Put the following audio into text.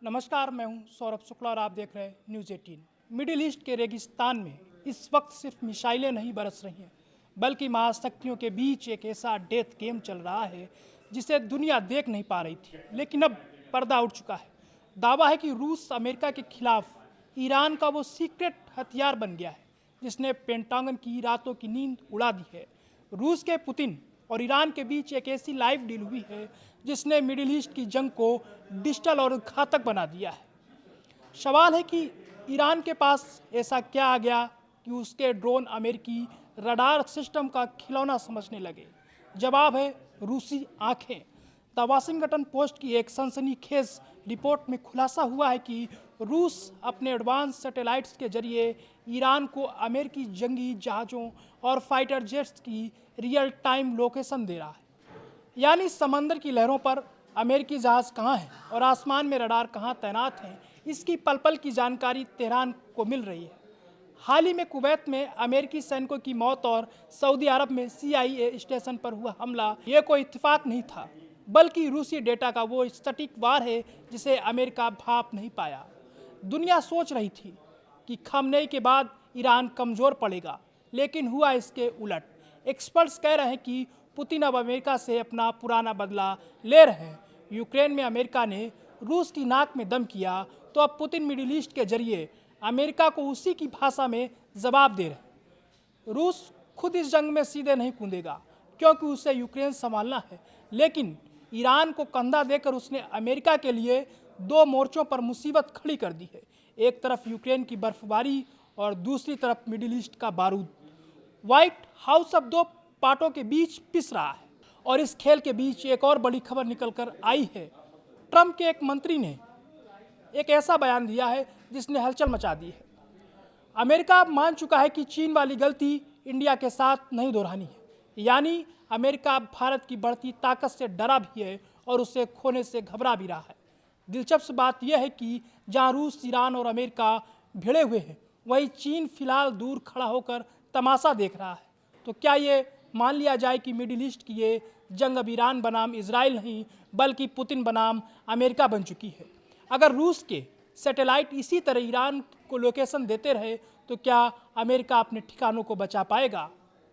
नमस्कार, मैं हूं सौरभ शुक्ला और आप देख रहे हैं न्यूज़ 18। मिडिल ईस्ट के रेगिस्तान में इस वक्त सिर्फ मिसाइलें नहीं बरस रही हैं, बल्कि महाशक्तियों के बीच एक ऐसा डेथ गेम चल रहा है जिसे दुनिया देख नहीं पा रही थी, लेकिन अब पर्दा उठ चुका है। दावा है कि रूस अमेरिका के खिलाफ ईरान का वो सीक्रेट हथियार बन गया है जिसने पेंटागन की रातों की नींद उड़ा दी है। रूस के पुतिन और ईरान के बीच एक ऐसी लाइव डील हुई है जिसने मिडिल ईस्ट की जंग को डिजिटल और घातक बना दिया है। सवाल है कि ईरान के पास ऐसा क्या आ गया कि उसके ड्रोन अमेरिकी रडार सिस्टम का खिलौना समझने लगे। जवाब है रूसी आंखें। द वाशिंगटन पोस्ट की एक सनसनीखेज रिपोर्ट में खुलासा हुआ है कि रूस अपने एडवांस सैटेलाइट्स के जरिए ईरान को अमेरिकी जंगी जहाज़ों और फाइटर जेट्स की रियल टाइम लोकेशन दे रहा है। यानी समंदर की लहरों पर अमेरिकी जहाज़ कहाँ हैं और आसमान में रडार कहाँ तैनात हैं, इसकी पल पल की जानकारी तेहरान को मिल रही है। हाल ही में कुवैत में अमेरिकी सैनिकों की मौत और सऊदी अरब में CIA स्टेशन पर हुआ हमला ये कोई इत्तेफाक नहीं था, बल्कि रूसी डेटा का वो सटीक वार है जिसे अमेरिका भाप नहीं पाया। दुनिया सोच रही थी कि खमनेई के बाद ईरान कमज़ोर पड़ेगा, लेकिन हुआ इसके उलट। एक्सपर्ट्स कह रहे हैं कि पुतिन अब अमेरिका से अपना पुराना बदला ले रहे हैं। यूक्रेन में अमेरिका ने रूस की नाक में दम किया, तो अब पुतिन मिडिल ईस्ट के जरिए अमेरिका को उसी की भाषा में जवाब दे रहे हैं। रूस खुद इस जंग में सीधे नहीं कूदेगा क्योंकि उसे यूक्रेन संभालना है, लेकिन ईरान को कंधा देकर उसने अमेरिका के लिए दो मोर्चों पर मुसीबत खड़ी कर दी है। एक तरफ यूक्रेन की बर्फबारी और दूसरी तरफ मिडिल ईस्ट का बारूद। व्हाइट हाउस अब दो पार्टों के बीच पिस रहा है और इस खेल के बीच एक और बड़ी खबर निकलकर आई है। ट्रंप के एक मंत्री ने एक ऐसा बयान दिया है जिसने हलचल मचा दी है। अमेरिका अब मान चुका है कि चीन वाली गलती इंडिया के साथ नहीं दोहरानी है। यानी अमेरिका अब भारत की बढ़ती ताकत से डरा भी है और उसे खोने से घबरा भी रहा है। दिलचस्प बात यह है कि जहां रूस, ईरान और अमेरिका भिड़े हुए हैं, वहीं चीन फिलहाल दूर खड़ा होकर तमाशा देख रहा है। तो क्या ये मान लिया जाए कि मिडिल ईस्ट की ये जंग अब ईरान बनाम इजराइल नहीं, बल्कि पुतिन बनाम अमेरिका बन चुकी है? अगर रूस के सैटेलाइट इसी तरह ईरान को लोकेशन देते रहे तो क्या अमेरिका अपने ठिकानों को बचा पाएगा?